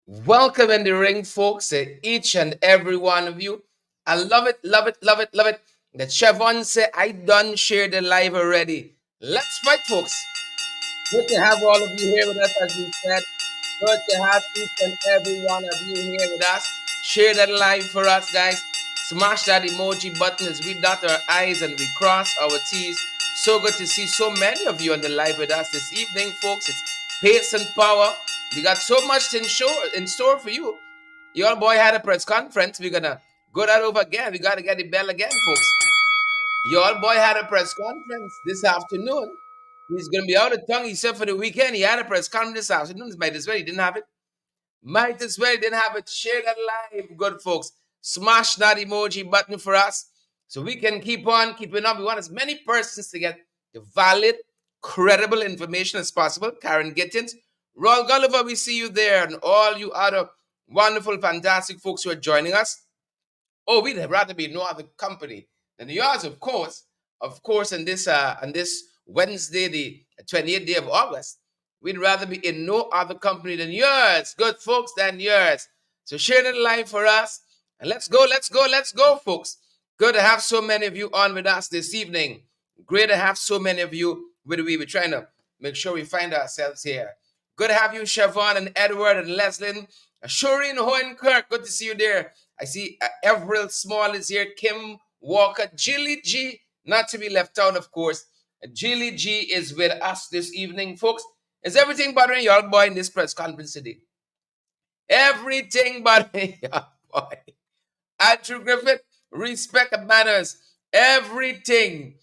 Welcome in the ring, folks, each and every one of you. I love it, love it, love it, love it. That Chevon said, I done shared the live already. Let's fight, folks. Good to have all of you here with us, as we said. Good to have each and every one of you here with us. Share that live for us, guys. Smash that emoji button as we dot our I's and we cross our T's. So good to see so many of you on the live with us this evening, folks. It's pace and power. We got so much in store for you. Your boy had a press conference. We're gonna go that over again. We gotta get the bell again, folks. Your boy had a press conference this afternoon. He's gonna be out of tongue. He said for the weekend he had a press conference this afternoon. Might as well he didn't have it. Might as well didn't have it. Share that live, good folks. Smash that emoji button for us so we can keep on keeping up. We want as many persons to get the valid, credible information as possible. Karen Gittins, Royal Gulliver, we see you there, and all you other wonderful, fantastic folks who are joining us. Oh, we'd rather be no other company than yours, of course. Of course, on this Wednesday, the 28th day of August, we'd rather be in no other company than yours. Good folks, than yours. So share that live for us. And let's go, let's go, let's go, folks. Good to have so many of you on with us this evening. Great to have so many of you with we. We're trying to make sure we find ourselves here. Good to have you, Siobhan and Edward and Leslin. Shoreen Hohenkirk, good to see you there. I see Everett Small is here. Kim Walker. Jilly G, not to be left out, of course. Jilly G is with us this evening, folks. Is everything bothering your boy in this press conference today? Everything bothering your boy. Andrew Griffith, respect and manners. Everything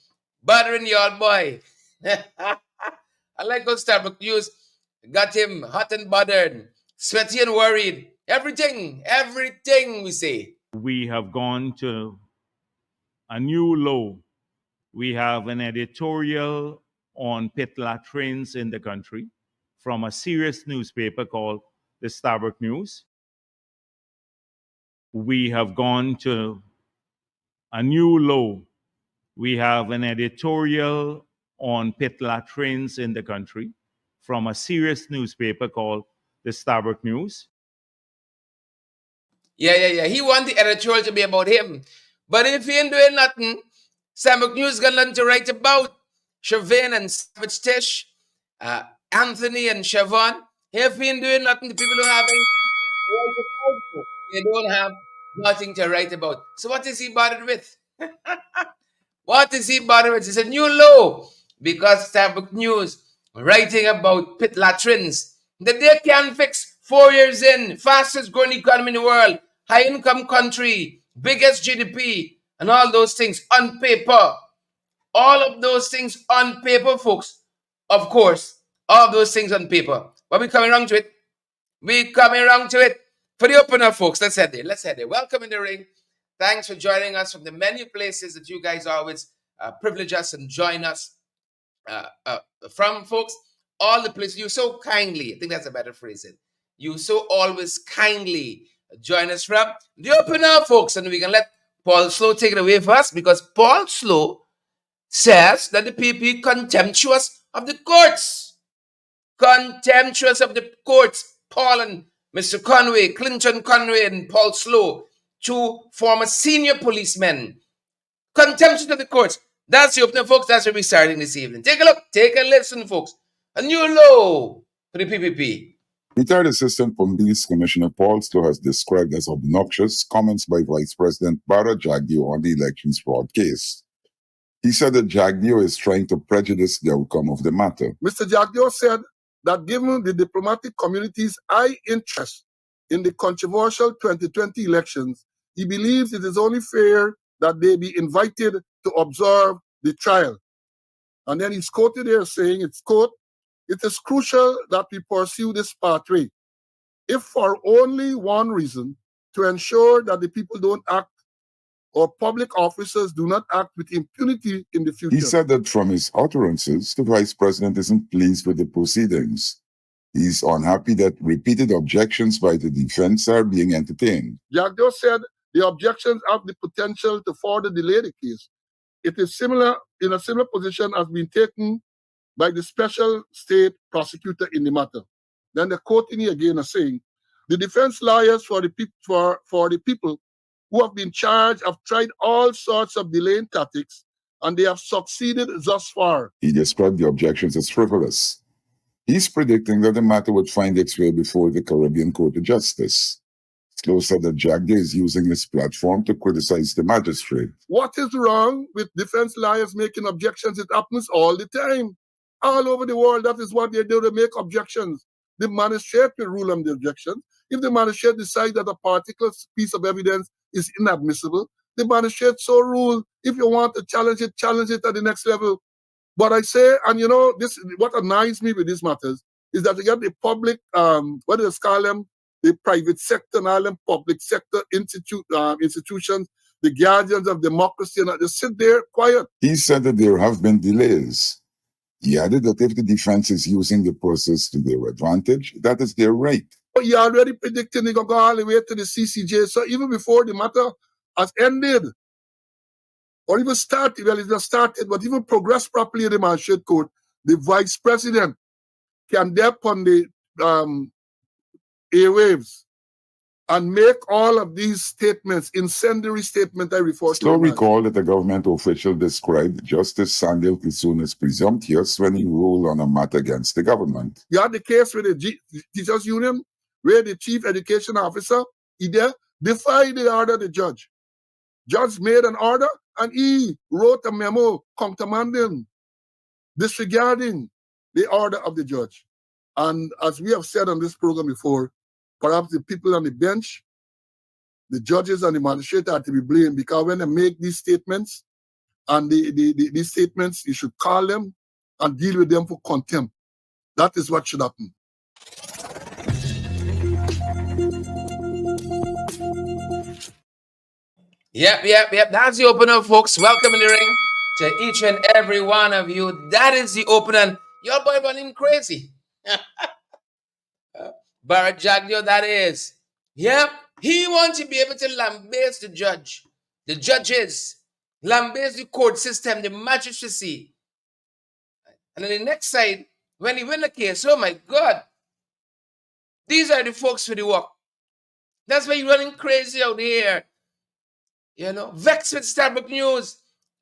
bothering your boy. I like those Starbucks news. Got him hot and bothered, sweaty and worried. Everything we say. We have gone to a new low. We have an editorial on pit latrines in the country from a serious newspaper called the Starbuck News. We have gone to a new low. We have an editorial on pit latrines in the country from a serious newspaper called the Starbuck News. Yeah. He want the editorial to be about him. But if he ain't doing nothing, Starbuck News got nothing to write about. Shavane and Savage Tish, Anthony and Siobhan. If he ain't doing nothing, the people don't have anything to write about. They don't have nothing to write about. So what is he bothered with? What is he bothered with? It's a new low because Starbuck News writing about pit latrines that they can fix 4 years in, fastest growing economy in the world, high income country, biggest GDP, and all those things on paper. All of those things on paper, folks. Of course, all those things on paper. But we're coming around to it. We're coming around to it. For the opener, folks, let's head there. Let's head there. Welcome in the ring. Thanks for joining us from the many places that you guys always privilege us and join us from, folks. All the places you so kindly, I think that's a better phrasing. You so always kindly join us from the opener, folks, and we can let Paul Slow take it away for us because Paul Slow says that the PP contemptuous of the courts. Contemptuous of the courts. Paul and Mr. Conway, Clinton Conway and Paul Slow, two former senior policemen. Contemptuous of the courts. That's the opener, folks. That's where we're starting this evening. Take a look. Take a listen, folks. A new low for the PPP. Retired Assistant Police Commissioner Paul Slow has described as obnoxious comments by Vice President Jagdeo on the elections fraud case. He said that Jagdeo is trying to prejudice the outcome of the matter. Mr. Jagdeo said that given the diplomatic community's high interest in the controversial 2020 elections, he believes it is only fair that they be invited to observe the trial. And then he's quoted here saying, it's quote, "It is crucial that we pursue this pathway, if for only one reason, to ensure that the people don't act or public officers do not act with impunity in the future." He said that from his utterances, the Vice President isn't pleased with the proceedings. He's unhappy that repeated objections by the defense are being entertained. Jagdeo said the objections have the potential to further delay the case. It is in a similar position as been taken by the special state prosecutor in the matter. Then the quoting again is saying, The defense lawyers for the people who have been charged have tried all sorts of delaying tactics, and they have succeeded thus far. He described the objections as frivolous. He's predicting that the matter would find its way before the Caribbean Court of Justice. Slow said that Jagdeo is using his platform to criticize the magistrate. What is wrong with defense lawyers making objections? It happens all the time. All over the world, that is what they do, they make objections. The magistrate will rule on the objection. If the magistrate decides that a particular piece of evidence is inadmissible, the magistrate so rule. If you want to challenge it at the next level. But I say, and this what annoys me with these matters is that you get the public, what do they call them? The private sector and all them public sector institutions, the guardians of democracy, and they sit there quiet. He said that there have been delays. He added that if the defense is using the process to their advantage, that is their right. But you're already predicting they go all the way to the CCJ. So even before the matter has ended, or even started, well, it's not started, but even progressed properly in the magistrate court, the vice president can dip on the airwaves and make all of these statements, incendiary statements I refer to. Slow recalled that a government official described Justice Sandil Kisun as presumptuous when he ruled on a matter against the government. You had the case with the teachers union, where the chief education officer, he there defied the order of the judge. Judge made an order and he wrote a memo countermanding, disregarding the order of the judge. And as we have said on this program before, perhaps the people on the bench, the judges and the magistrate are to be blamed, because when they make these statements, and these statements, you should call them and deal with them for contempt. That is what should happen. Yep. That's the opener, folks. Welcome in the ring to each and every one of you. That is the opener. Your boy running crazy. Barrett Jagdeo, that is. Yep. He wants to be able to lambaste the judge, the judges, lambaste the court system, the magistracy. And on the next side, when he win the case, oh my God, these are the folks for the work. That's why you're running crazy out here. Vexed with Starbuck News.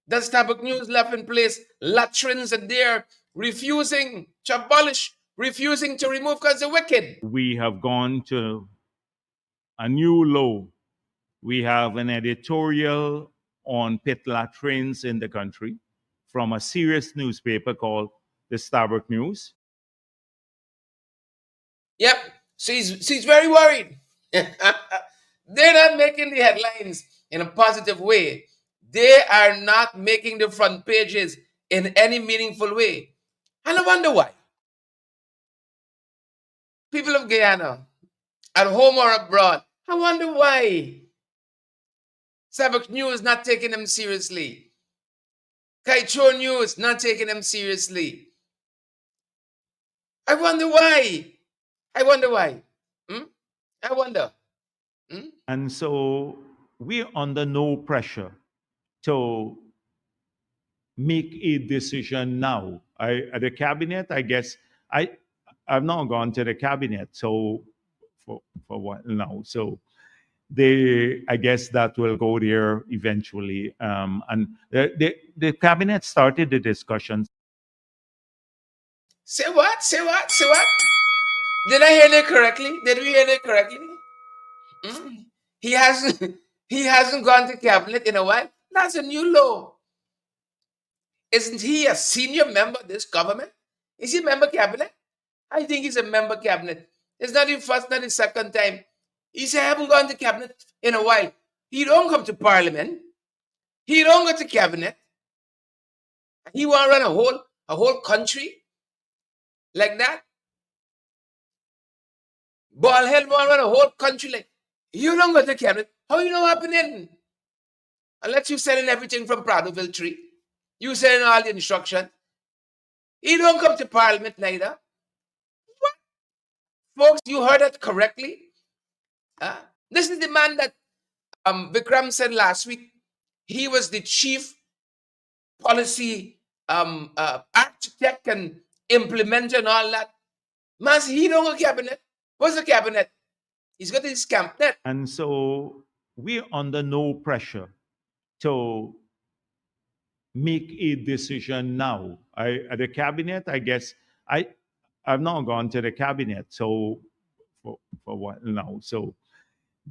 The Starbuck News left in place. Latrines are there, refusing to abolish, refusing to remove because they're wicked. We have gone to a new low. We have an editorial on pit latrines in the country from a serious newspaper called the Starbuck News. Yep. She's very worried. They're not making the headlines in a positive way. They are not making the front pages in any meaningful way. And I wonder why. People of Guyana, at home or abroad, I wonder why. Starbuck News not taking them seriously. Kaicho News not taking them seriously. I wonder why. I wonder. And so we're under no pressure to make a decision now. At the cabinet, I guess I've now gone to the cabinet. So for what now? So I guess that will go there eventually. And the cabinet started the discussions. Say what? Did I hear that correctly? Did we hear that correctly? He hasn't gone to cabinet in a while. That's a new law. Isn't he a senior member of this government? Is he a member cabinet? I think he's a member cabinet. It's not the first, not the second time. He said, I haven't gone to cabinet in a while. He don't come to parliament. He don't go to cabinet. He want to run a whole country like that. Ballhead want to run a whole country like you don't go to cabinet. How you know happening? Unless you selling everything from Pradoville Tree. You selling all the instruction. He don't come to parliament neither. What? Folks, you heard that correctly. This is the man that Vikram said last week. He was the chief policy architect and implementer and all that. Man, he don't go cabinet. What's the cabinet? He's got his camp net. And so we're under no pressure to make a decision now. At the cabinet, I guess I've not gone to the cabinet, so for what now? So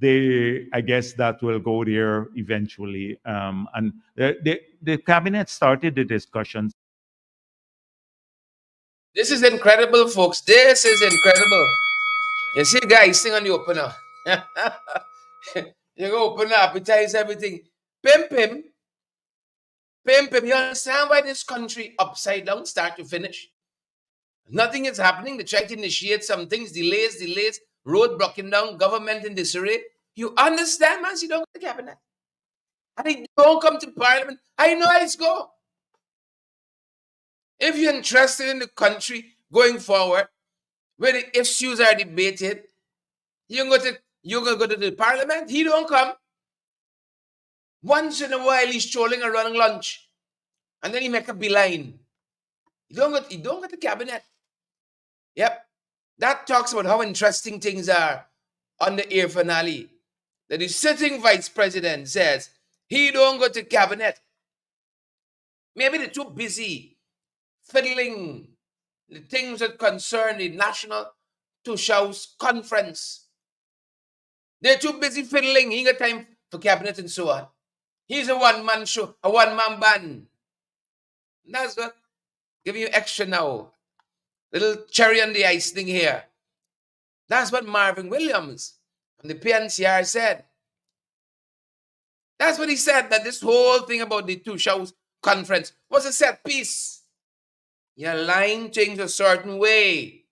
I guess that will go there eventually. And the cabinet started the discussions. This is incredible, folks. This is incredible. You see, guys, sing on the opener. You go open up, appetize everything. Pim, pim. Pim, pim. You understand why this country upside down, start to finish? Nothing is happening. They try to initiate some things, delays, road broken down, government in disarray. You understand, man? You don't go to the cabinet. And they don't come to parliament. I know how it's go. If you're interested in the country going forward, where the issues are debated, you're gonna go to the parliament. He don't come. Once in a while, he's strolling around lunch, and then he make a beeline. He don't go to the cabinet. Yep, that talks about how interesting things are on the air finale. That the sitting vice president says he don't go to cabinet. Maybe they're too busy fiddling the things that concern the National Toshaos conference. They're too busy fiddling. He ain't got time for cabinet and so on. He's a one-man show, a one-man band. That's what giving you extra now. Little cherry on the ice thing here. That's what Marvin Williams from the PNCR said. That's what he said, that this whole thing about the Toshaos conference was a set piece. You align things a certain way.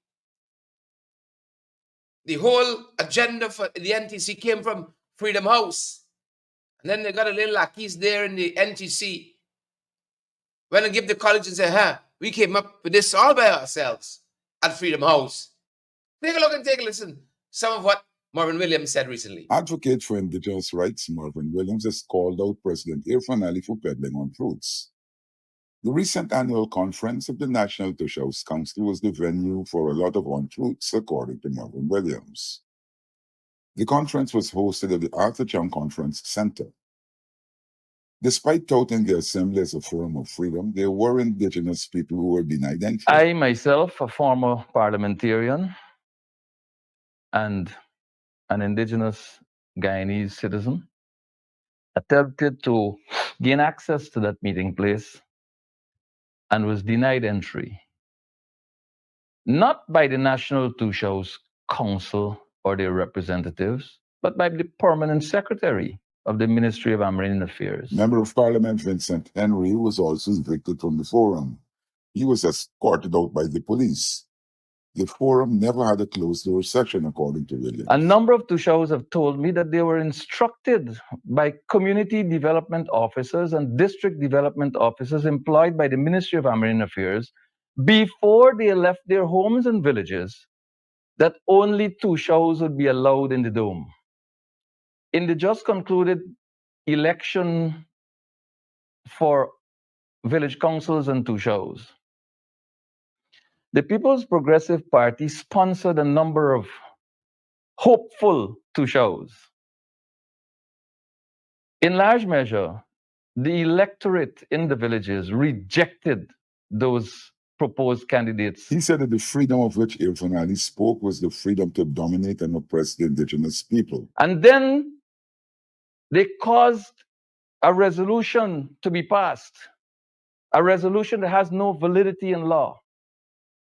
The whole agenda for the NTC came from Freedom House. And then they got a little lackeys there in the NTC. When I give the college and say, we came up with this all by ourselves at Freedom House. Take a look and take a listen. Some of what Marvin Williams said recently. Advocate for indigenous rights Marvin Williams has called out President Irfanali for peddling untruths. The recent annual conference of the National Toshaos Council was the venue for a lot of untruths, according to Marvin Williams. The conference was hosted at the Arthur Chang Conference Center. Despite touting the assembly as a forum of freedom, there were indigenous people who were denied entry. I myself, a former parliamentarian and an indigenous Guyanese citizen, attempted to gain access to that meeting place and was denied entry. Not by the National Toshaos Council or their representatives, but by the permanent secretary of the Ministry of Marine Affairs. Member of Parliament Vincent Henry was also evicted from the forum. He was escorted out by the police. The forum never had a closed-door session, according to Williams. A number of Toshaos have told me that they were instructed by community development officers and district development officers employed by the Ministry of Marine Affairs before they left their homes and villages that only Toshaos would be allowed in the dome. In the just concluded election for village councils and Toshaos, the People's Progressive Party sponsored a number of hopeful Toshaos. In large measure, the electorate in the villages rejected those proposed candidates. He said that the freedom of which Irfanali spoke was the freedom to dominate and oppress the indigenous people. And then they caused a resolution to be passed, a resolution that has no validity in law.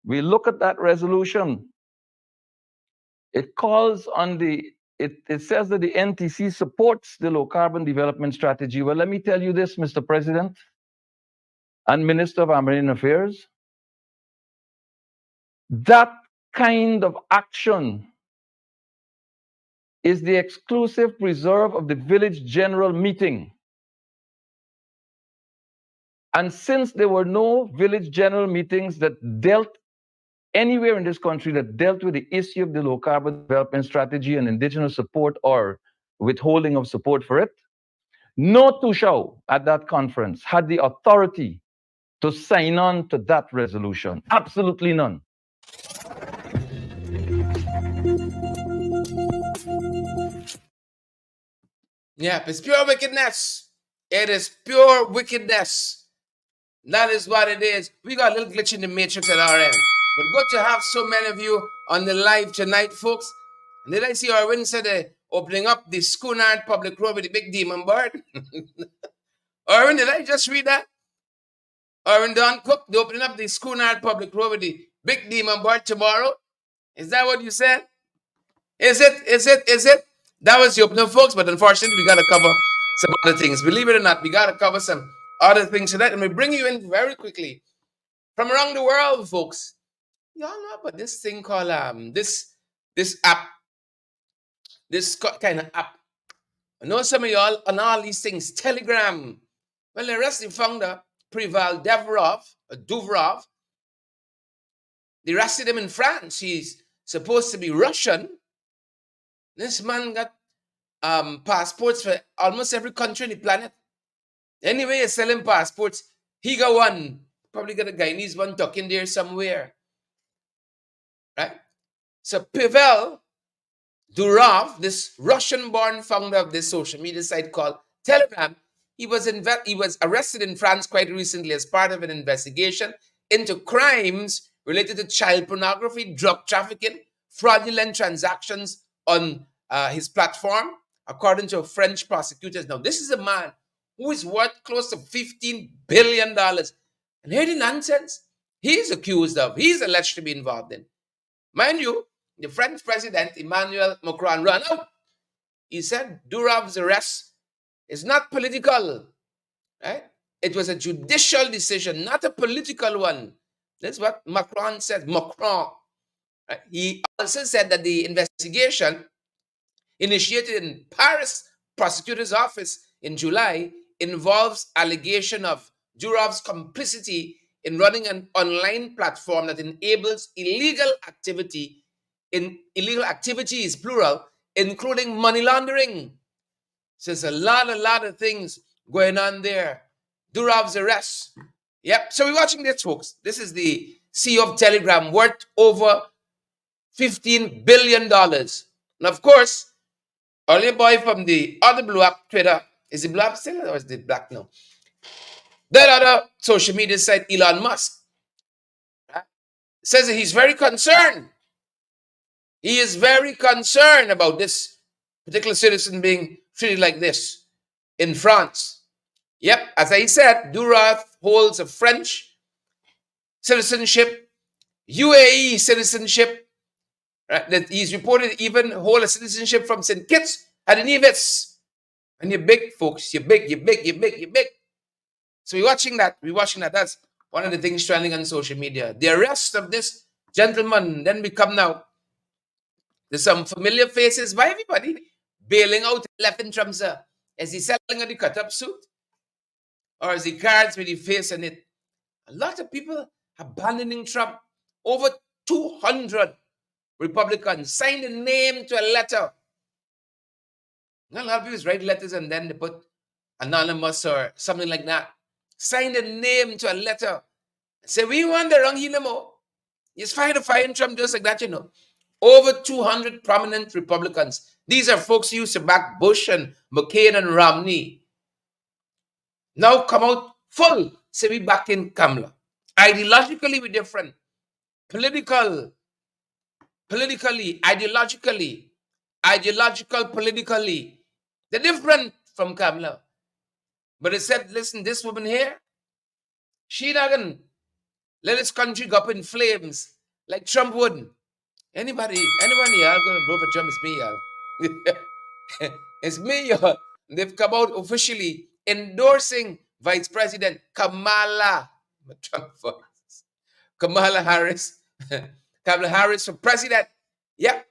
We look at that resolution. It calls on it says that the NTC supports the low carbon development strategy. Well, let me tell you this, Mr. President and Minister of Marine Affairs. That kind of action is the exclusive reserve of the village general meeting. And since there were no village general meetings that dealt anywhere in this country that dealt with the issue of the low carbon development strategy and indigenous support or withholding of support for it, no Toshao at that conference had the authority to sign on to that resolution. Absolutely none. Yep, it's pure wickedness. It is pure wickedness. That is what it is. We got a little glitch in the matrix at our end. But good to have so many of you on the live tonight, folks. And did I see Arwin said opening up the Schoonard Public Road with the big demon bird? Arwin, did I just read that? Arwin Don Cook, they opening up the Schoonard Public Road with the big demon bird tomorrow? Is that what you said? Is it? That was the opener, folks, but unfortunately, we got to cover some other things. Believe it or not, we got to cover some other things tonight, and we bring you in very quickly from around the world, folks. Y'all know about this thing called this app, this kind of app. I know some of y'all on all these things. Telegram. Well, the arrested the founder, Preval Duvrov. They arrested him in France. He's supposed to be Russian. This man got passports for almost every country on the planet. Anyway, he's selling passports. He got one. Probably got a Guyanese one tucked in there somewhere. Right? So Pavel Durov, this Russian-born founder of this social media site called Telegram, he was arrested in France quite recently as part of an investigation into crimes related to child pornography, drug trafficking, fraudulent transactions on his platform, according to French prosecutors. Now, this is a man who is worth close to $15 billion. And hear the nonsense he's accused of, he's alleged to be involved in. Mind you, the French president, Emmanuel Macron, ran out. He said Durov's arrest is not political. Right? It was a judicial decision, not a political one. That's what Macron said. Macron. Right? He also said that the investigation initiated in Paris prosecutor's office in July involves allegation of Durov's complicity in running an online platform that enables illegal activities, plural, including money laundering. So there's a lot of things going on there. Durov's arrest. Yep. So we're watching this, folks. This is the CEO of Telegram, worth over $15 billion. And of course, only boy from the other blue app, Twitter, is it blue app still or is it black now? That other social media site, Elon Musk, right, says that he's very concerned. He is very concerned about this particular citizen being treated like this in France. Yep, as I said, Durov holds a French citizenship, UAE citizenship, right, that he's reported even hold a citizenship from St. Kitts and Nevis. And you're big, folks. You're big. So we're watching that. That's one of the things trending on social media. The arrest of this gentleman, then we come now. There's some familiar faces by everybody bailing out left in Trump, sir. Is he selling the cut-up suit? Or is he cards with the face on it? A lot of people abandoning Trump. Over 200 Republicans signed a name to a letter. A lot of people write letters and then they put anonymous or something like that. Signed a name to a letter. Say, we want the wrong more. He's fine to fire Trump just like that, you know. Over 200 prominent Republicans. These are folks who used to back Bush and McCain and Romney. Now come out full. Say we back in Kamala. Ideologically, we're different. Politically, politically. They're different from Kamala. But it said, listen, this woman here, she not gonna let this country go up in flames like Trump would. Anybody y'all gonna vote for Trump? It's me, y'all. It's me, y'all. They've come out officially endorsing Vice President Kamala Harris. Kamala Harris for president. Yep.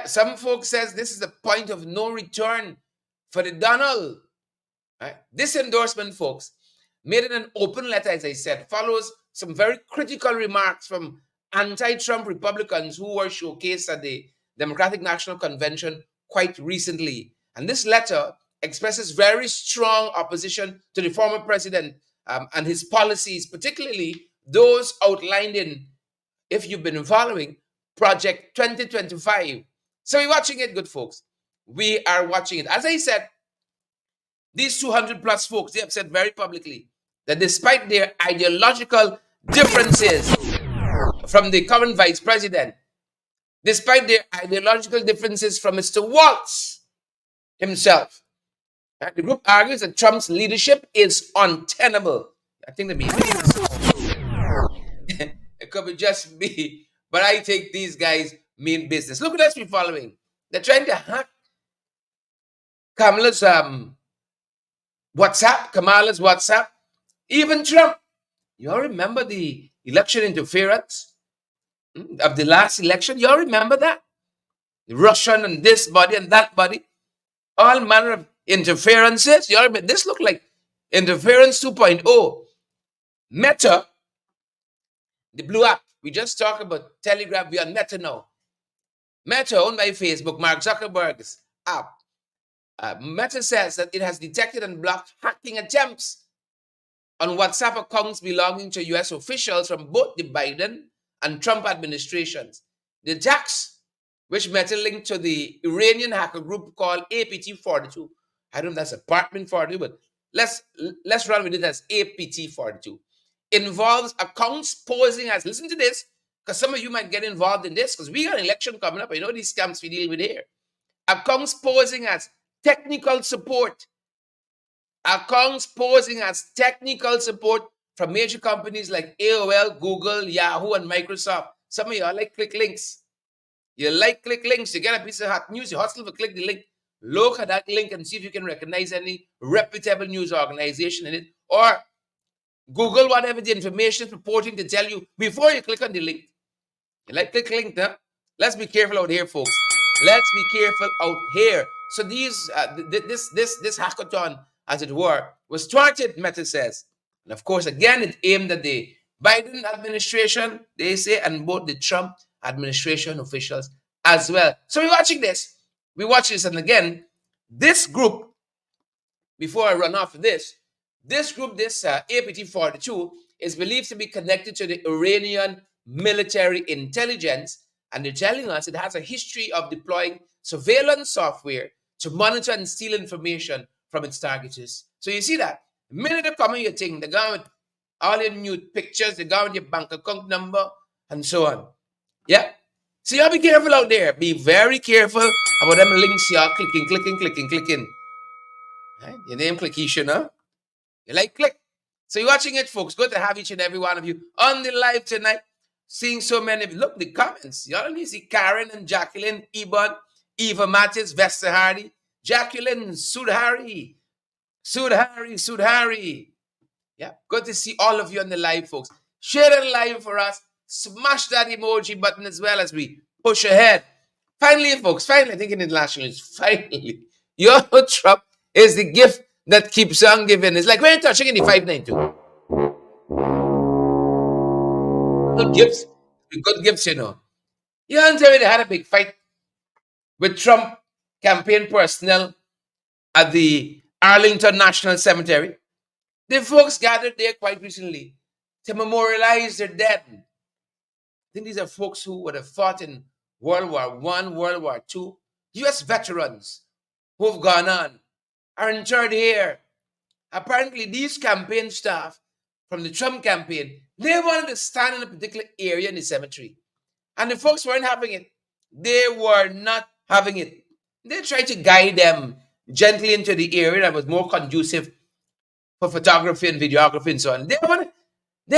Some folks says this is the point of no return for the Donald. Right? This endorsement, folks, made in an open letter, as I said, follows some very critical remarks from anti-Trump Republicans who were showcased at the Democratic National Convention quite recently. And this letter expresses very strong opposition to the former president and his policies, particularly those outlined in, if you've been following, Project 2025. So we're watching it, good folks. We are watching it. As I said, these 200 plus folks, they have said very publicly that despite their ideological differences from the current vice president, despite their ideological differences from Mr. Waltz himself, the group argues that Trump's leadership is untenable. I think that means it could be just me, but I think these guys mean business. Look at us be following. They're trying to hack Kamala's WhatsApp. Even Trump. You all remember the election interference of the last election? You all remember that? The Russian and this body and that body. All manner of interferences. You all remember? This looked like interference 2.0. Meta, the blue app. We just talked about Telegram. We are Meta now. Meta, owned by Facebook, Mark Zuckerberg's app. Meta says that it has detected and blocked hacking attempts on WhatsApp accounts belonging to U.S. officials from both the Biden and Trump administrations. The attacks, which Meta linked to the Iranian hacker group called APT-42. I don't know if that's apartment 42, but let's run with it as APT-42. Involves accounts posing as, listen to this, because some of you might get involved in this, because we got an election coming up. I know these scams we deal with here. Accounts posing as technical support. Accounts posing as technical support from major companies like AOL, Google, Yahoo, and Microsoft. Some of y'all like click links. You like click links. You get a piece of hot news, you hustle for click the link. Look at that link and see if you can recognize any reputable news organization in it. Or Google whatever the information is purporting to tell you before you click on the link. You like click link, huh? Let's be careful out here, folks. Let's be careful out here. So these this hackathon, as it were, was started, Meta says. And of course, again, it aimed at the Biden administration, they say, and both the Trump administration officials as well. So we're watching this. We watch this, and again, this group, before I run off this group, this APT-42, is believed to be connected to the Iranian military intelligence, and they're telling us it has a history of deploying surveillance software to monitor and steal information from its targets. So you see that. The minute they come in your thing, they go with all your new pictures, they go with your bank account number, and so on. Yeah? So y'all be careful out there. Be very careful about them links y'all clicking. Right? Your name Clickisha, no? You like click. So you're watching it, folks. Good to have each and every one of you on the live tonight. Seeing so many. Look, the comments. Y'all only see Karen and Jacqueline, Ebon, Eva Mattis, Vesta Hardy, Jacqueline, Sudhari. Yeah, good to see all of you on the live, folks. Share the live for us. Smash that emoji button as well as we push ahead. Finally, folks, I think in international news, finally, your Trump is the gift that keeps on giving. It's like when you're touching in the 592. Good gifts, you know. You don't tell me they had a big fight with Trump campaign personnel at the Arlington National Cemetery. The folks gathered there quite recently to memorialize their dead. I think these are folks who would have fought in World War I, World War II. U.S. veterans who have gone on are interred here. Apparently, these campaign staff from the Trump campaign, they wanted to stand in a particular area in the cemetery. And the folks weren't having it. They were not having it. They tried to guide them gently into the area that was more conducive for photography and videography and so on. They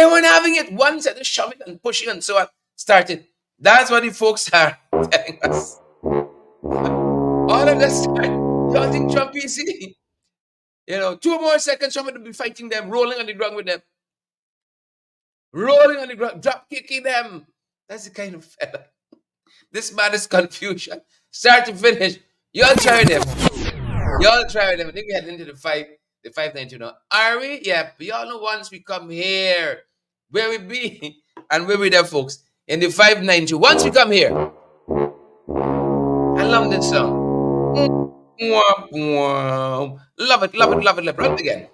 weren't having it. One said shoving and pushing and so on started. That's what the folks are telling us. All of this start. Y'all think Trump PC? 2 more seconds, Trump would be fighting them, rolling on the ground with them. Rolling on the ground, drop kicking them. That's the kind of fella. This man is confusion. Start to finish. Y'all try them. I think we head into the 592 now. Are we? Yeah. But y'all know once we come here, where we be and where we there, folks. In the 592. Once we come here. I love this song. Love it. Run it again.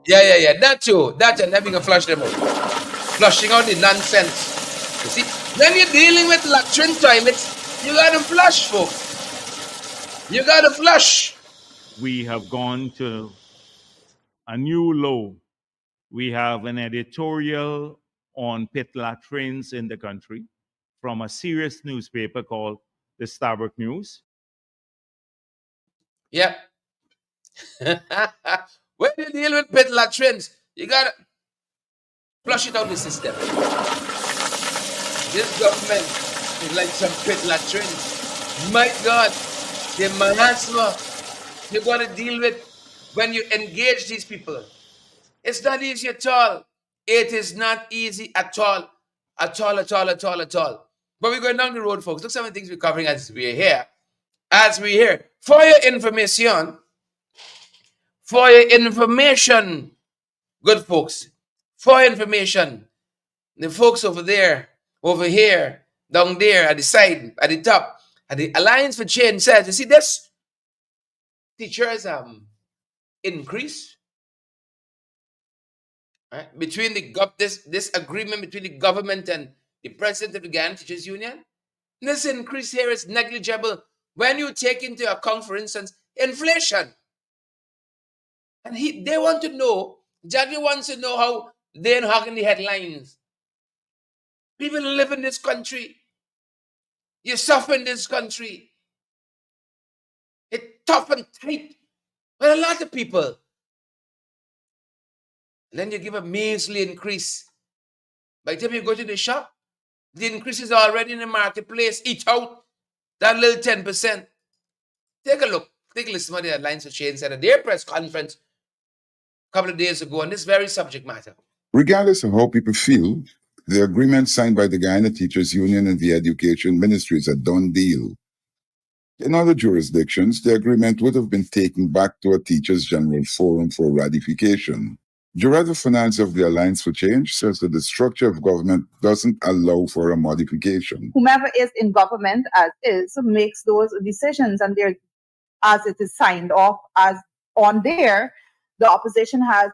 Yeah. That too. And having a flush them out. Flushing out the nonsense. You see, when you're dealing with latrine toilets, you gotta flush, folks. You got to flush. We have gone to a new low. We have an editorial on pit latrines in the country from a serious newspaper called the Starbuck News. Yep. When you deal with pit latrines, you got to flush it out the system. This government is like some pit latrines. My God, the miasma you got to deal with when you engage these people. It's not easy at all. It is not easy at all. At all, at all, at all, at all. But we're going down the road, folks. Look some of the things we're covering as we're here. As we're here. For your information, good folks, for your information, the folks over there, over here, down there, at the side, at the top, at the Alliance for Change says, you see this? Teachers increase. Right? Between this agreement between the government and the president of the Ghana Teachers Union, this increase here is negligible when you take into account, for instance, inflation. And they want to know, Jackie wants to know how they're hogging the headlines. People live in this country. You suffer in this country. It's tough and tight. But a lot of people. And then you give a measly increase. By the time you go to the shop, the increase is already in the marketplace. Eat out that little 10%. Take a look. Take a listen to what the Alliance for Change said at their press conference a couple of days ago on this very subject matter. Regardless of how people feel, the agreement signed by the Guyana Teachers Union and the Education Ministry is a done deal. In other jurisdictions, the agreement would have been taken back to a Teachers General Forum for ratification. Director of Finance of the Alliance for Change says that the structure of government doesn't allow for a modification. Whomever is in government as is makes those decisions, and they're as it is signed off as on there. The opposition has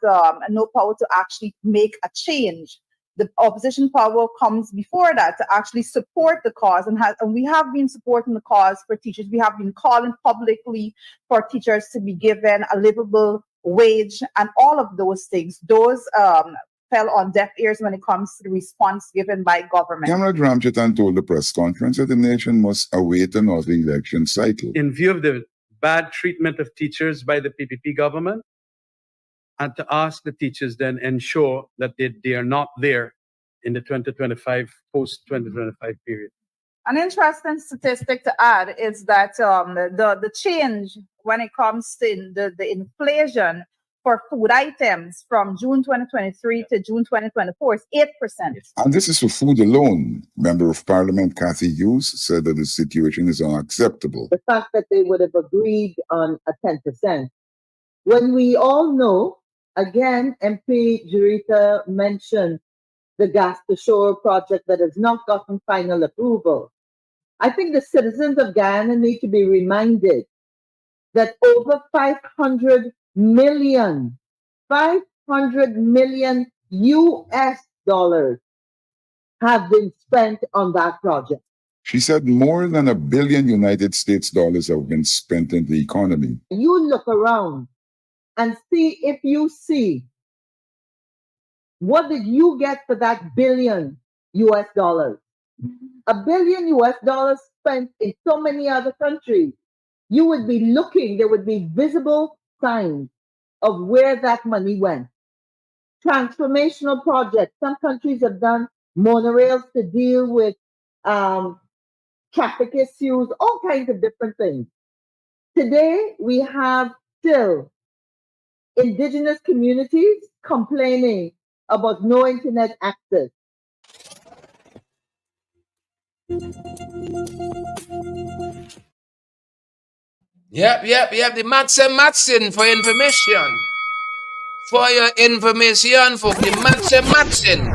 no power to actually make a change. The opposition power comes before that to actually support the cause, and we have been supporting the cause for teachers. We have been calling publicly for teachers to be given a livable wage and all of those things. Those fell on deaf ears when it comes to the response given by government. Cameron Ramchatan told the press conference that the nation must await another election cycle. In view of the bad treatment of teachers by the PPP government, and to ask the teachers then ensure that they are not there in the 2025, post-2025 period. An interesting statistic to add is that the change when it comes to the inflation for food items from June 2023 to June 2024 is 8%. And this is for food alone. Member of Parliament Kathy Hughes said that the situation is unacceptable. The fact that they would have agreed on a 10%. When we all know, again, MP Jurita mentioned the gas to shore project that has not gotten final approval. I think the citizens of Guyana need to be reminded that over 500 million US dollars have been spent on that project. She said more than $1 billion United States dollars have been spent in the economy. You look around and see if you see what did you get for that billion US dollars? $1 billion US dollars spent in so many other countries. You would be looking, there would be visible signs of where that money went. Transformational projects. Some countries have done monorails to deal with traffic issues, all kinds of different things. Today, we have still indigenous communities complaining about no internet access. Yep. The Matson for information. For your information, folks, the Matson.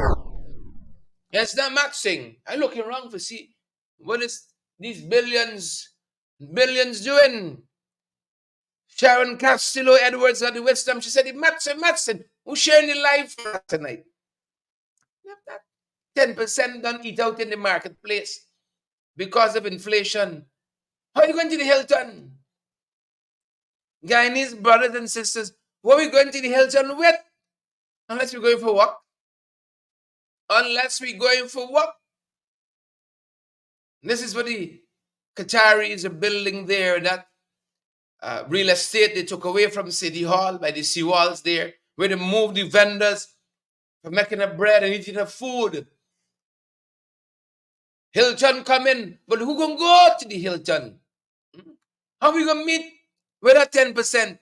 Yes, not maxing. I'm looking around to see what is these billions doing. Sharon Castillo Edwards at the West Ham, she said, the Matson, who's sharing the live for us tonight? That 10% don't eat out in the marketplace because of inflation. How are you going to the Hilton? Guyanese brothers and sisters, what are we going to the Hilton with? Unless we're going for work. Unless we're going for work. This is what the Qataris are building there, that real estate they took away from City Hall by the seawalls there, where they moved the vendors for making the bread and eating the food. Hilton come in, but who gonna go to the Hilton? How we gonna meet with that 10%?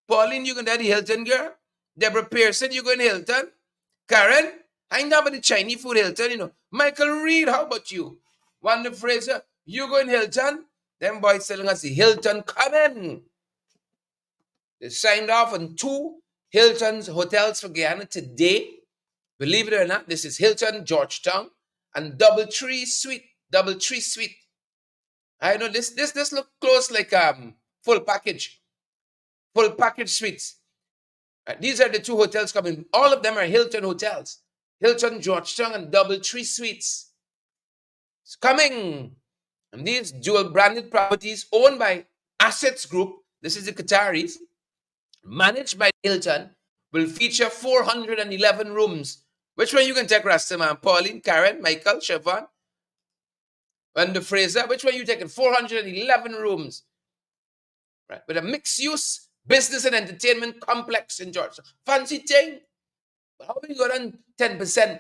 Pauline, you gonna the Hilton girl? Deborah Pearson, you going to Hilton? Karen, I ain't about the Chinese food Hilton, you know. Michael Reed, how about you? Wanda Fraser, you going Hilton? Them boys telling us the Hilton coming. They signed off on 2 Hilton's hotels for Guyana today. Believe it or not, this is Hilton Georgetown and Doubletree Suite. I know this look close like full package suites. These are the 2 hotels coming. All of them are Hilton hotels. Hilton Georgetown and Doubletree Suites. It's coming. And these dual branded properties owned by Assets Group, this is the Qataris, managed by Hilton, will feature 411 rooms. Which one you can take, Rastaman? Pauline, Karen, Michael, Siobhan, and the Fraser. Which one you taking? 411 rooms. Right. With a mixed use business and entertainment complex in Georgia. Fancy thing. But how are we going on 10%?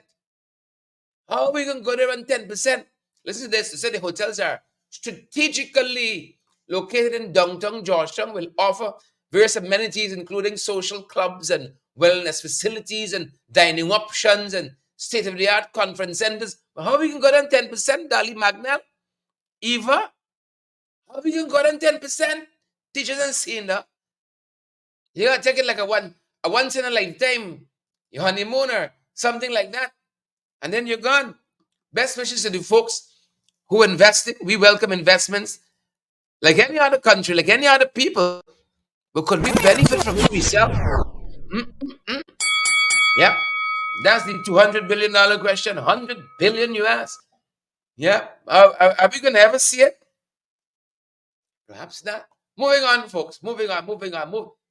How are we going to go there on 10%? Listen to this. They say the hotels are strategically located in downtown Georgetown, will offer various amenities, including social clubs and wellness facilities and dining options and state-of-the-art conference centers. But how are we going to go down 10%, Dali Magnell? Eva? How are we going to go down 10%? Teachers and senior. You got to take it like a once in a lifetime, your honeymooner, something like that. And then you're gone. Best wishes to the folks who invested. We welcome investments like any other country, like any other people. But could we benefit from it ourselves? Yep. That's the $200 billion question. 100 billion US. Yeah. Are we going to ever see it? Perhaps not. Moving on, folks. Moving on.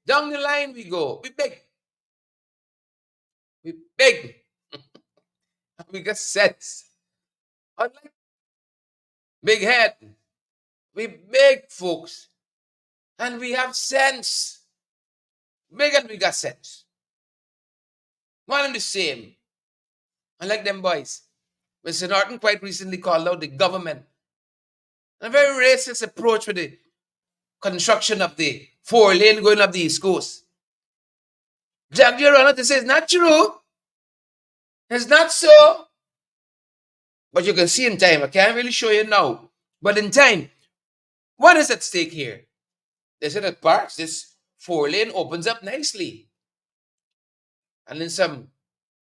Down the line we go. We big. We got sense. Unlike big head, we big, folks. And we have sense. Big and we got sense. One and the same. Unlike them boys. Mr. Norton quite recently called out the government. A very racist approach with the construction of the 4-lane going up the East Coast. Jagdeo ran out to say it's not true. It's not so. But you can see in time. I can't really show you now. But in time, what is at stake here? They said at parts, this 4-lane opens up nicely. And in some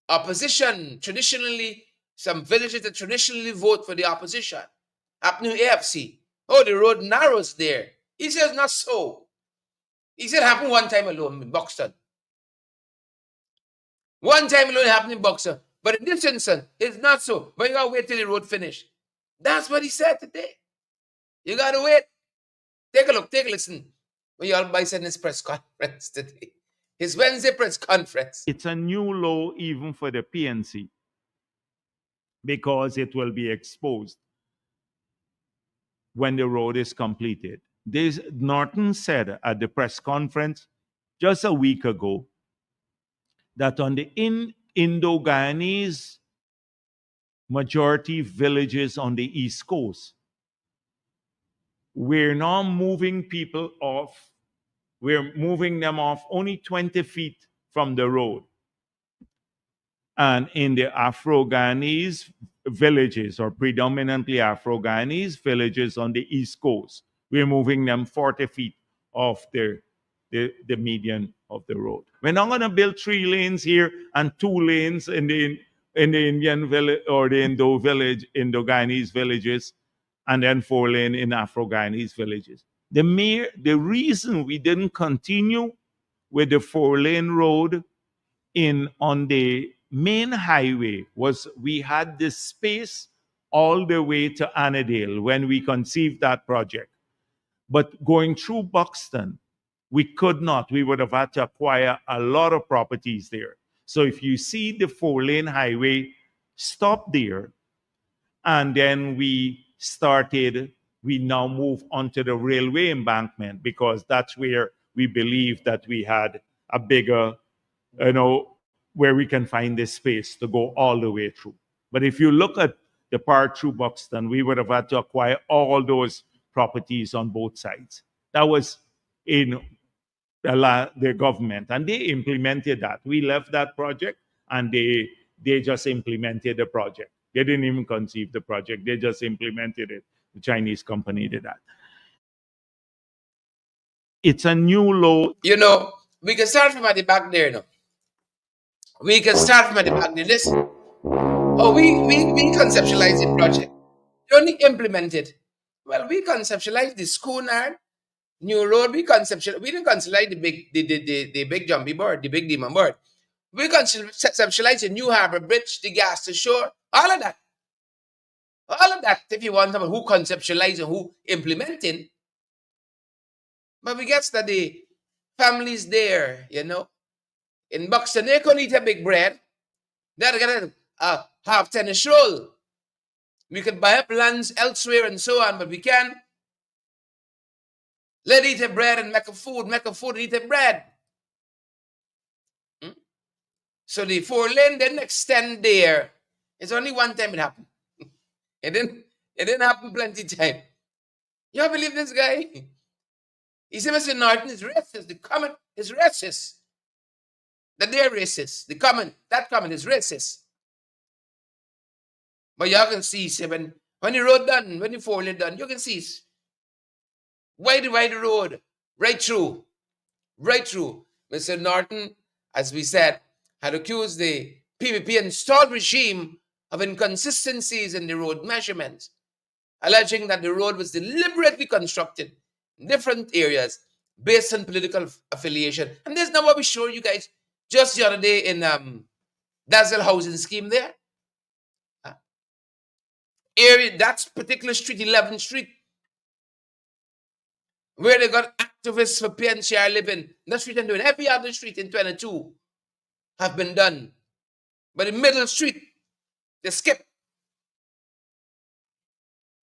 opposition, traditionally, some villages that traditionally vote for the opposition. Apnu AFC. Oh, the road narrows there. He says not so. He said it happened one time alone in Buxton. One time alone it happened in Buxton. But in this instance, it's not so. But you gotta wait till the road finish. That's what he said today. You gotta wait. Take a look, take a listen. When you all by said in his press conference today. His Wednesday press conference. It's a new law even for the PNC because it will be exposed when the road is completed. Norton said at the press conference just a week ago that on the Indo-Guyanese majority villages on the East Coast, we're now moving people off. We're moving them off only 20 feet from the road. And in the Afro-Guyanese villages, or predominantly Afro-Guyanese villages on the East Coast, we're moving them 40 feet off the median of the road. We're not going to build 3 lanes here and 2 lanes in the Indian village or the Indo-Guyanese villages, and then 4 lane in Afro-Guyanese villages. The reason we didn't continue with the 4-lane road on the main highway was we had this space all the way to Annandale when we conceived that project. But going through Buxton, we could not. We would have had to acquire a lot of properties there. So if you see the 4-lane highway stop there, and then we now move onto the railway embankment, because that's where we believe that we had a bigger, where we can find this space to go all the way through. But if you look at the part through Buxton, we would have had to acquire all those properties on both sides. That was in the government, and they implemented that. We left that project, and they just implemented the project. They didn't even conceive the project. They just implemented it. The Chinese company did that. It's a new law. We can start from at the back there now. We can start from at the back there. Listen. Oh, we conceptualized the project. We only implemented. Well, we conceptualized the schooner, new road. We didn't conceptualize the big jumpy bird, the big demon bird. We conceptualized the new harbor bridge, the gas to shore, all of that. All of that, if you want someone who conceptualized and who implementing. But we get that the families there, in Buxton, they can eat a big bread. They're going to half tennis roll. We can buy up lands elsewhere and so on, but we can let eat a bread and make a food and eat a bread. So the 4-lane didn't extend there. It's only one time it happened. It didn't happen plenty of time. You believe this guy? He said, Mr. Norton is racist. The comment is racist. That they're racist. That comment is racist. But y'all can see, when the road done, when the 4-lane done, you can see wide road, right through. Mr. Norton, as we said, had accused the PPP installed regime of inconsistencies in the road measurements, alleging that the road was deliberately constructed in different areas based on political affiliation. And this is not what we showed you guys just the other day in Dazzle housing scheme there. Area, that's particular street, 11th Street, where they got activists for PNCR living. That street and doing every other street in 22 have been done. But in Middle Street, they skip.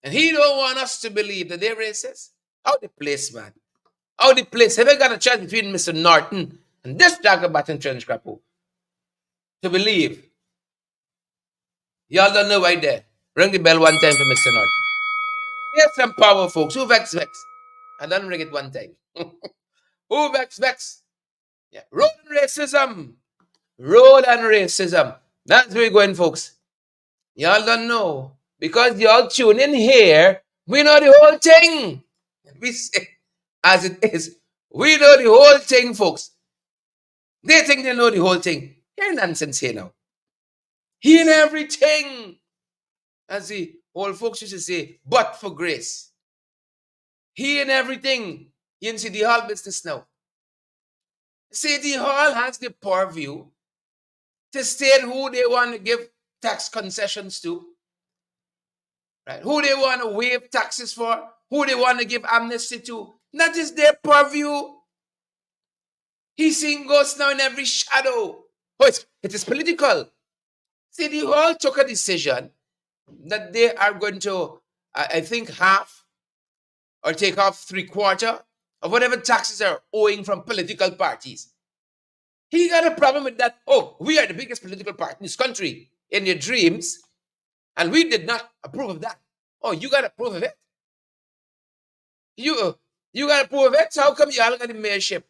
And he don't want us to believe that they're racist. How the place, man? How the place? Have I got a chance between Mr. Norton and this Daggerbat and Trench Crapo to believe? Y'all don't know right there. Ring the bell one time for Mr. Norton. Here's some power, folks. Who vex? I don't ring it one time. Who vex? Yeah. Road and racism. That's where we're going, folks. Y'all don't know. Because y'all tune in here, we know the whole thing. We say, as it is, we know the whole thing, folks. They think they know the whole thing. Hear nonsense here now. Hear everything. As the old folks used to say, but for grace. Hear everything. You can see the Hall business now. City Hall has the purview to state who they want to give tax concessions to, right? Who they want to waive taxes for, who they want to give amnesty to. That is their purview. He's seeing ghosts now in every shadow. Oh, it is political. City Hall took a decision that they are going to, I think, half or take off 3/4 of whatever taxes are owing from political parties. He got a problem with that. Oh, we are the biggest political party in this country in your dreams, and we did not approve of that. Oh, you got to approve of it? You got to approve of it? So how come you all got the mayorship?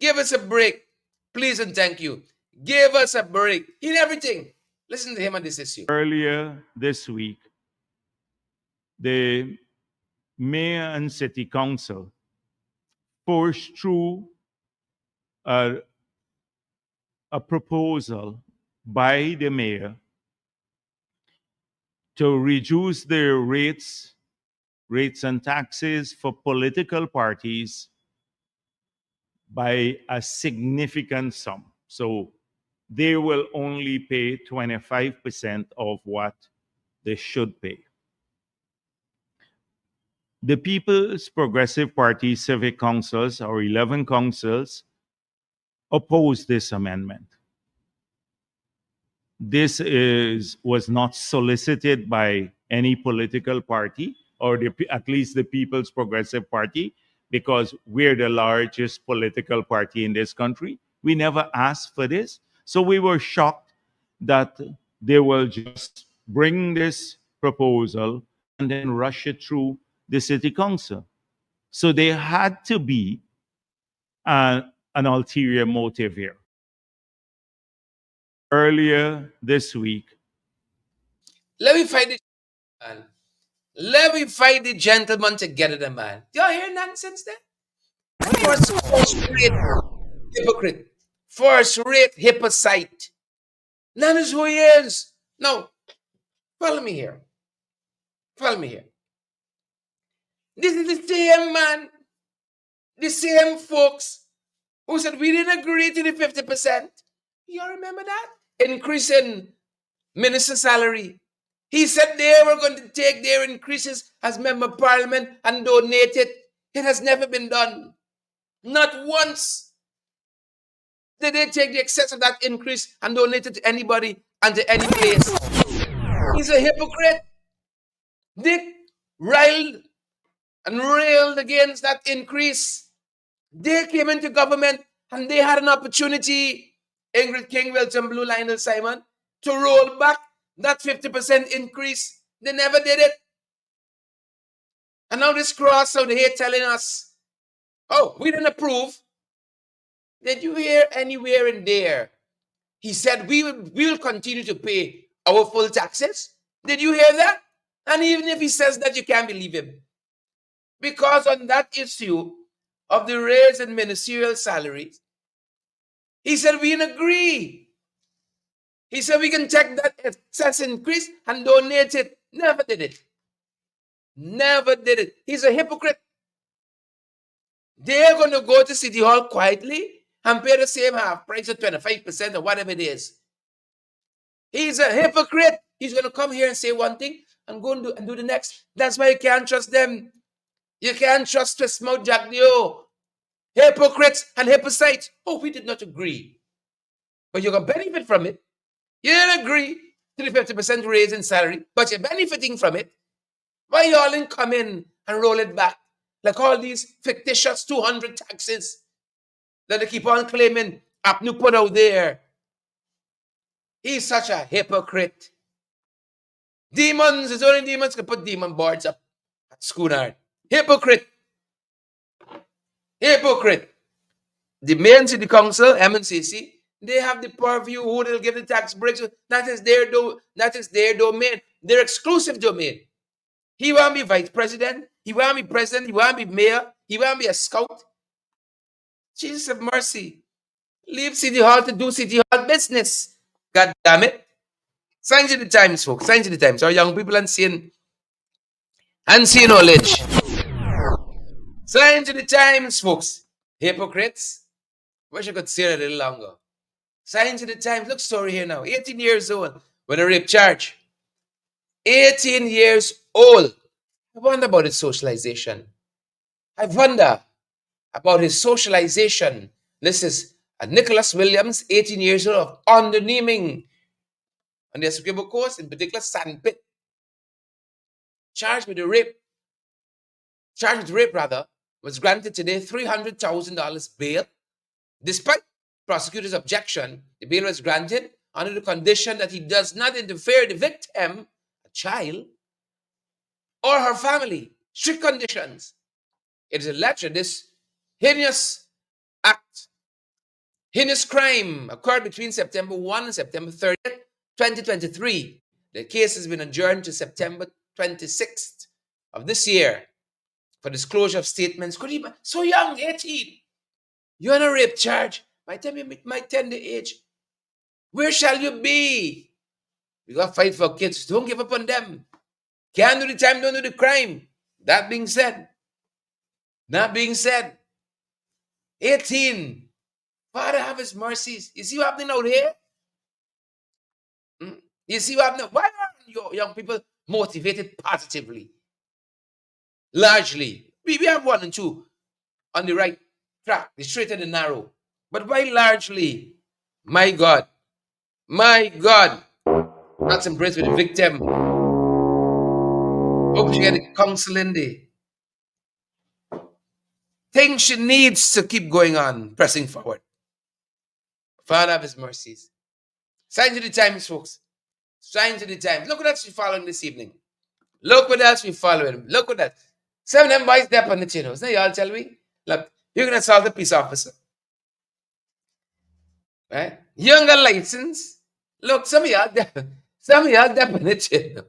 Give us a break. Please and thank you. Give us a break in everything. Listen to him on this issue. Earlier this week, the mayor and city council pushed through a proposal by the mayor to reduce the rates and taxes for political parties by a significant sum. So they will only pay 25% of what they should pay. The People's Progressive Party civic councils, or 11 councils, opposed this amendment. This was not solicited by any political party, or at least the People's Progressive Party, because we're the largest political party in this country. We never asked for this. So we were shocked that they will just bring this proposal and then rush it through the city council. So there had to be an ulterior motive here. Earlier this week, Let me find it, man. Let me find the gentleman together, the man. Do y'all hear nonsense there? First rate hypocrite. First rate hypocrite. None is who he is. No. Follow me here. Follow me here. This is the same man, the same folks who said we didn't agree to the 50%. You remember that? Increase in minister salary. He said they were going to take their increases as member of parliament and donate it. It has never been done. Not once did they take the excess of that increase and donate it to anybody and to any place. He's a hypocrite. They riled and railed against that increase. They came into government and they had an opportunity, Ingrid King, Wilton Blue, Lionel Simon, to roll back that 50% increase. They never did it. And now this cross out here telling us, oh, we didn't approve. Did you hear anywhere in there? He said we will continue to pay our full taxes. Did you hear that? And even if he says that, you can't believe him. Because on that issue of the raise in ministerial salaries, he said we agree. He said we can take that excess increase and donate it. Never did it. Never did it. He's a hypocrite. They're going to go to City Hall quietly and pay the same half price of 25% or whatever it is. He's a hypocrite. He's going to come here and say one thing and go and do the next. That's why you can't trust them. You can't trust Lows For Jagdeo. Hypocrites and hypocrites. Oh, we did not agree. But you're going to benefit from it. You didn't agree to the 50% raise in salary, but you're benefiting from it. Why y'all didn't come in and roll it back? Like all these fictitious 200 taxes that they keep on claiming APNU put out there. He's such a hypocrite. Demons, it's only demons can put demon boards up at Schoonard. Hypocrite. Hypocrite. The main city council, MNCC, they have the purview who they'll give the tax breaks. That is their domain, their exclusive domain. He want to be vice president. He want to be president. He want to be mayor. He want to be a scout. Jesus have mercy. Leave City Hall to do City Hall business. God damn it. Signs of the times, folks. Signs of the times. Our young people unseen knowledge. Signs of the times, folks. Hypocrites. Wish I could say it a little longer. Signs of the times. Look, story here now. 18 years old with a rape charge. 18 years old. I wonder about his socialization. I wonder about his socialization. This is Nicholas Williams, 18 years old, of undernaming on the Essequibo Coast, in particular Sandpit. Charged with rape, was granted today $300,000 bail. Despite prosecutor's objection, the bail was granted under the condition that he does not interfere the victim, a child, or her family. Strict conditions. It is alleged that this heinous act, heinous crime occurred between September 1 and September 30th, 2023. The case has been adjourned to September 26th of this year for disclosure of statements. Could he be so young, 18? You're on a rape charge. By the time you meet my tender age, where shall you be? We got to fight for kids. Don't give up on them. Can't do the time, don't do the crime. That being said, 18. Father, have his mercies. You see what happening out here? You see what happening? Why aren't your young people motivated positively? Largely. We have one and two on the right track, the straight and the narrow. But by largely, my God, that's embraced with the victim. Hope she get the counseling day. Things she needs to keep going on, pressing forward. Father of his mercies. Signs of the times, folks. Signs of the times. Look what else we're following this evening. Look what else we're following. Look what that. Some of them boys there on the channels. Now y'all tell me, look, you're gonna assault a peace officer. Right? Younger license. Look, some of y'all there on the channel.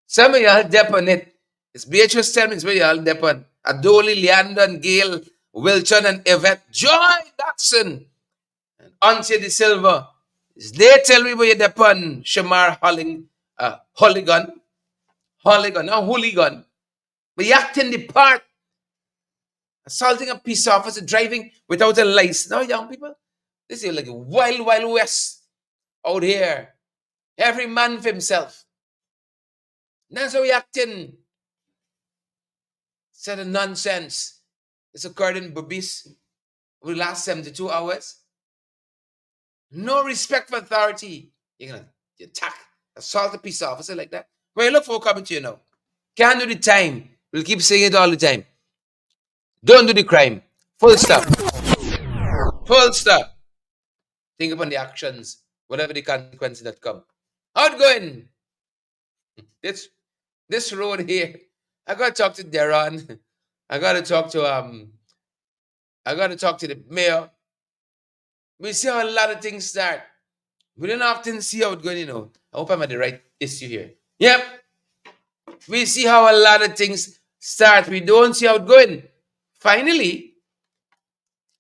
Some of y'all dep on it. It's Beatrice tell me it's where y'all dep on. Adoli, Leandon, Gail, Wilton, and Yvette. Joy Jackson. And Auntie De Silva. They tell me where you dep on. Shamar Hooligan. Not hooligan. But you acting the part. Assaulting a peace officer, driving without a license. Now, young people, this is like a wild, wild west out here. Every man for himself. That's how we acting. Set of nonsense. This occurred in Bubis over the last 72 hours. No respect for authority. You're going to attack, assault a peace officer like that. Well, you look for coming to you now. Can't do the time. We'll keep saying it all the time. Don't do the crime. Full stop. Full stop. Think upon the actions, whatever the consequences that come. Outgoing. This road here. I gotta talk to Deron. I gotta talk to the mayor. We see how a lot of things start. We don't often see how it's going, you know. I hope I'm at the right issue here. Yep. We see how a lot of things start. We don't see how it's going. Finally,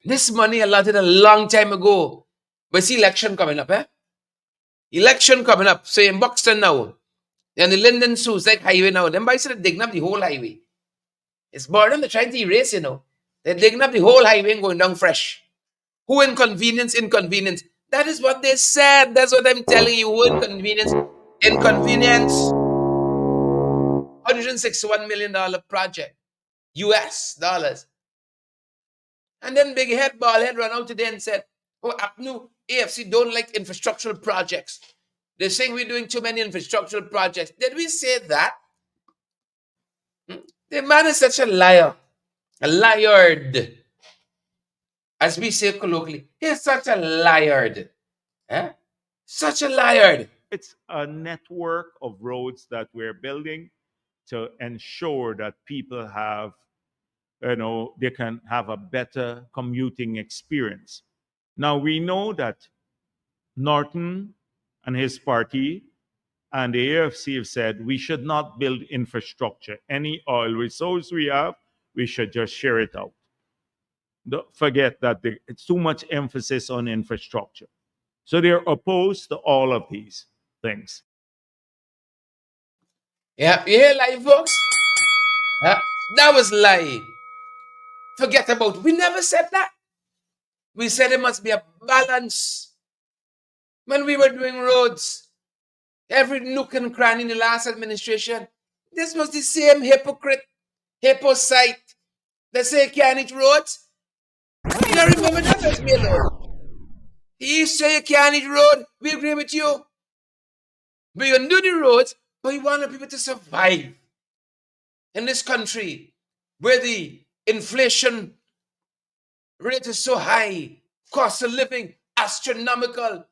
this money allotted a long time ago. But see election coming up, eh? Election coming up. So in Buxton now. And the Linden Sussex highway now. Them boys are digging up the whole highway. It's more than they're trying to erase, you know. They're digging up the whole highway and going down fresh. Who inconvenience? That is what they said. That's what I'm telling you. Who inconvenience? $161 million project. US dollars. And then big head, ball head ran out today and said, oh, APNU, AFC don't like infrastructural projects. They're saying we're doing too many infrastructural projects. Did we say that? The man is such a liar. A liard. As we say colloquially, he's such a liard. Eh? Such a liard. It's a network of roads that we're building to ensure that people have, they can have a better commuting experience. Now, we know that Norton and his party and the AFC have said we should not build infrastructure. Any oil resource we have, we should just share it out. Don't forget that it's too much emphasis on infrastructure. So they're opposed to all of these things. Yeah, you hear lie, folks? That was lie. Forget about it. We never said that. We said there must be a balance. When we were doing roads, every nook and cranny in the last administration, this was the same hypocrite, hypocrite that say you can't eat roads. You don't remember that? Let's be alone. He say you can't eat road. We agree with you. We can do the roads, but we want people to survive in this country where the inflation rate is so high, cost of living astronomical.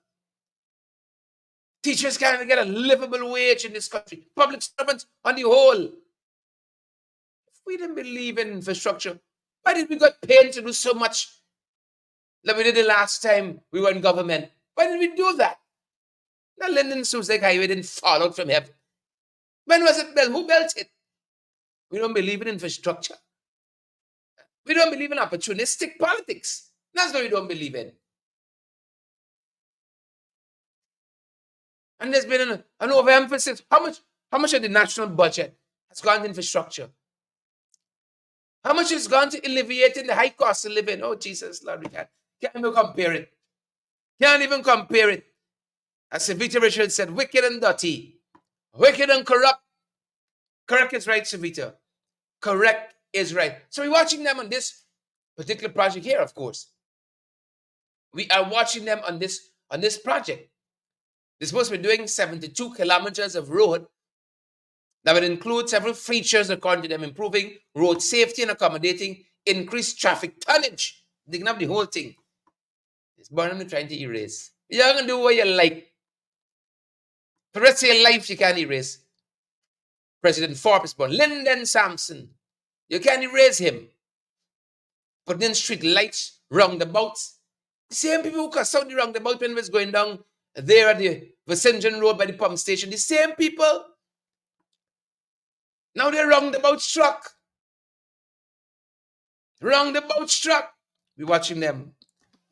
Teachers can't even get a livable wage in this country. Public servants on the whole. If we didn't believe in infrastructure, why did we get paid to do so much like we did the last time we were in government? Why did we do that? The Linden Sussex Highway didn't fall out from heaven. When was it built? Who built it? We don't believe in infrastructure. We don't believe in opportunistic politics. That's what we don't believe in. And there's been an overemphasis. How much of the national budget has gone to infrastructure? How much has gone to alleviating the high cost of living? Oh, Jesus, Lord, we can't even compare it. Can't even compare it. As Savita Richards said, wicked and dirty, wicked and corrupt. Correct is right, Savita. correct is right. So we're watching them on this particular project here, of course. We are watching them on this project. They're supposed to be doing 72 kilometers of road that would include several features according to them, improving road safety and accommodating increased traffic tonnage. Digging up the whole thing. It's Burnham trying to erase. You're going to do what you like. For the rest of your life, you can't erase President Forbes born. Lyndon Sampson. You can't erase him. Putting in street lights, roundabouts. The same people who cussed out the roundabout when it was going down there at the Vicention Road by the pump station. The same people. Now they're roundabout struck. Roundabout struck. We're watching them.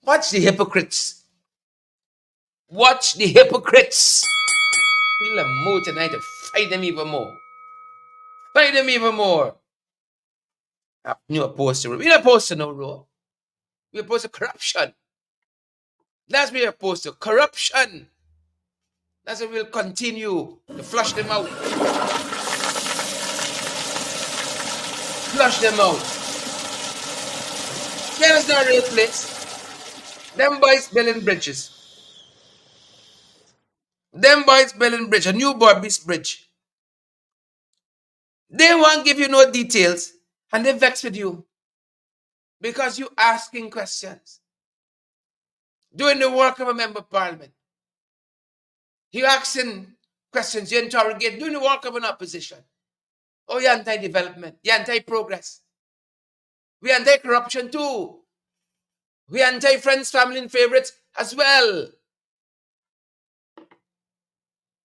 Watch the hypocrites. Watch the hypocrites. Feel a mood tonight to fight them even more. Fight them even more. You're opposed to it. We're not opposed to no rule. We're opposed to corruption. That's what we're opposed to. Corruption. That's what we'll continue to flush them out. Flush them out. Canada's not a real place. Them boys building bridges. Them boys building bridge. A new Barbies bridge. They won't give you no details. And they vex with you. Because you asking questions. Doing the work of a member of parliament. You asking questions, you interrogate, doing the work of an opposition. Oh, you're anti-development, you're anti-progress. We're anti-corruption too. We're anti-friends, family, and favorites as well.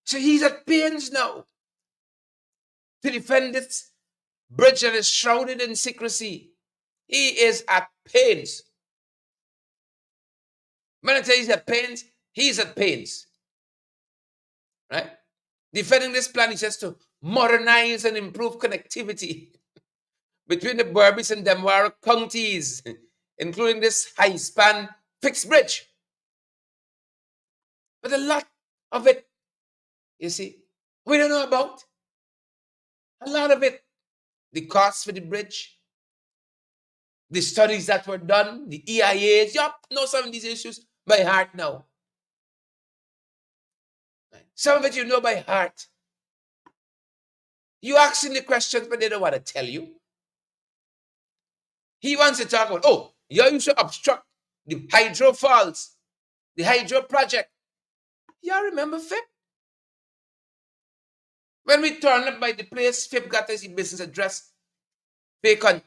So he's at pains now to defend this bridge that is shrouded in secrecy. He is at pains. When I tell you he's at pains, he's at pains. Right? Defending this plan, he says, to modernize and improve connectivity between the Berbice and Demwara counties, including this high-span fixed bridge. But a lot of it, you see, we don't know about. A lot of it, the cost for the bridge, the studies that were done, the EIAs, you know some of these issues by heart now. Some of it you know by heart. You asking the questions, but they don't want to tell you. He wants to talk about, oh, you used to obstruct the hydro falls, the hydro project. Y'all remember FIP? When we turned up by the place, FIP got his business address vacant.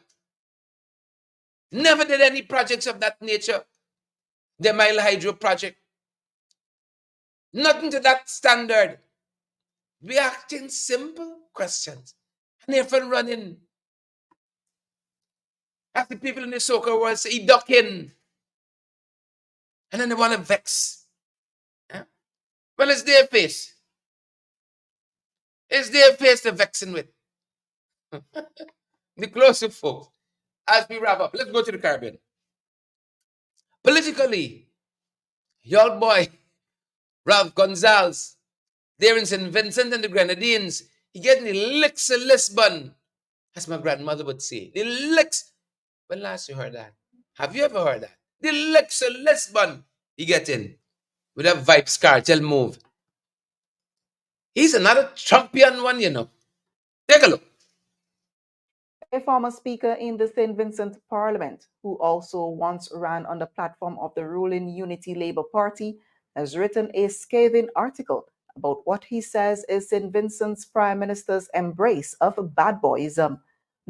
Never did any projects of that nature. The Mile Hydro project. Nothing to that standard. We asking simple questions. And they're fun running. As the people in the soccer world say, he duck in. And then they want to vex. Yeah? Well, it's their face. It's their face they're vexing with. The closer folks. As we wrap up, let's go to the Caribbean. Politically, your boy, Ralph Gonzalez, there in St. Vincent and the Grenadines, he getting the licks of Lisbon, as my grandmother would say. The licks. When last you heard that? Have you ever heard that? The licks of Lisbon he getting with a Vibes cartel move. He's another champion one, you know. Take a look. A former speaker in the St. Vincent Parliament, who also once ran on the platform of the ruling Unity Labour Party, has written a scathing article about what he says is St. Vincent's Prime Minister's embrace of bad boyism.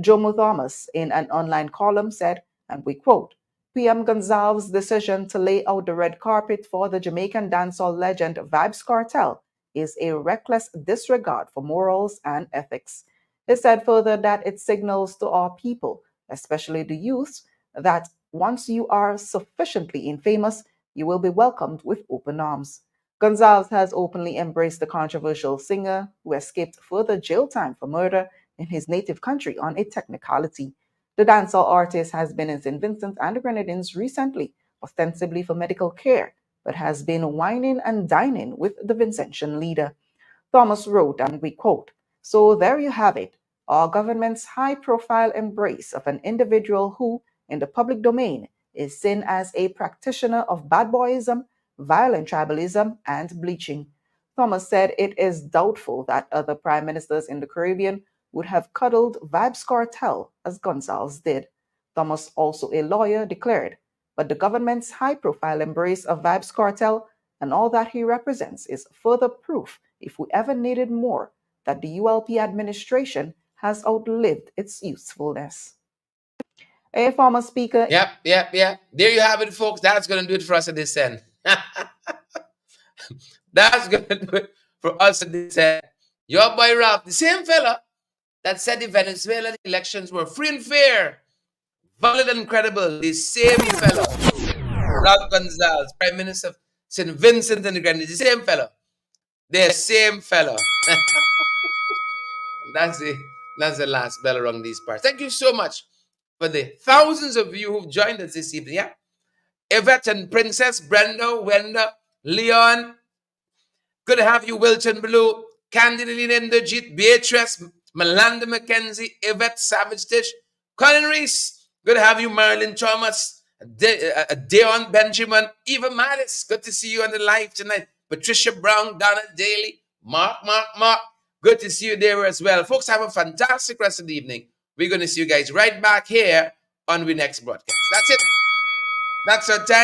Jomo Thomas, in an online column, said, and we quote, PM Gonzalez's decision to lay out the red carpet for the Jamaican dancehall legend Vibes Cartel is a reckless disregard for morals and ethics. He said further that it signals to our people, especially the youth, that once you are sufficiently infamous, you will be welcomed with open arms. Gonzalez has openly embraced the controversial singer who escaped further jail time for murder in his native country on a technicality. The dancehall artist has been in St. Vincent and the Grenadines recently, ostensibly for medical care, but has been whining and dining with the Vincentian leader. Thomas wrote, and we quote, so there you have it. Our government's high-profile embrace of an individual who, in the public domain, is seen as a practitioner of bad boyism, violent tribalism, and bleaching. Thomas said it is doubtful that other prime ministers in the Caribbean would have cuddled Vybz Kartel as Gonzalez did. Thomas, also a lawyer, declared, but the government's high-profile embrace of Vybz Kartel and all that he represents is further proof, if we ever needed more, that the ULP administration has outlived its usefulness. A former speaker. Yep. There you have it, folks. That's going to do it for us at this end. That's going to do it for us at this end. Your boy Ralph, the same fella that said the Venezuelan elections were free and fair, valid and credible, the same fella, Ralph Gonzalez, Prime Minister of St. Vincent and the Grenadines, the same fella. The same fella. That's the last bell around these parts. Thank you so much for the thousands of you who've joined us this evening. Yeah, Yvette and Princess, Brenda, Wenda, Leon. Good to have you, Wilton Blue, Candy Inderjeet, Beatrice, Melanda McKenzie, Yvette Savage Tish, Colin Reese. Good to have you, Marilyn Thomas, Deon Benjamin, Eva Mattis. Good to see you on the live tonight. Patricia Brown, Donna Daly, Mark. Good to see you there as well. Folks, have a fantastic rest of the evening. We're going to see you guys right back here on the next broadcast. That's it. That's our time.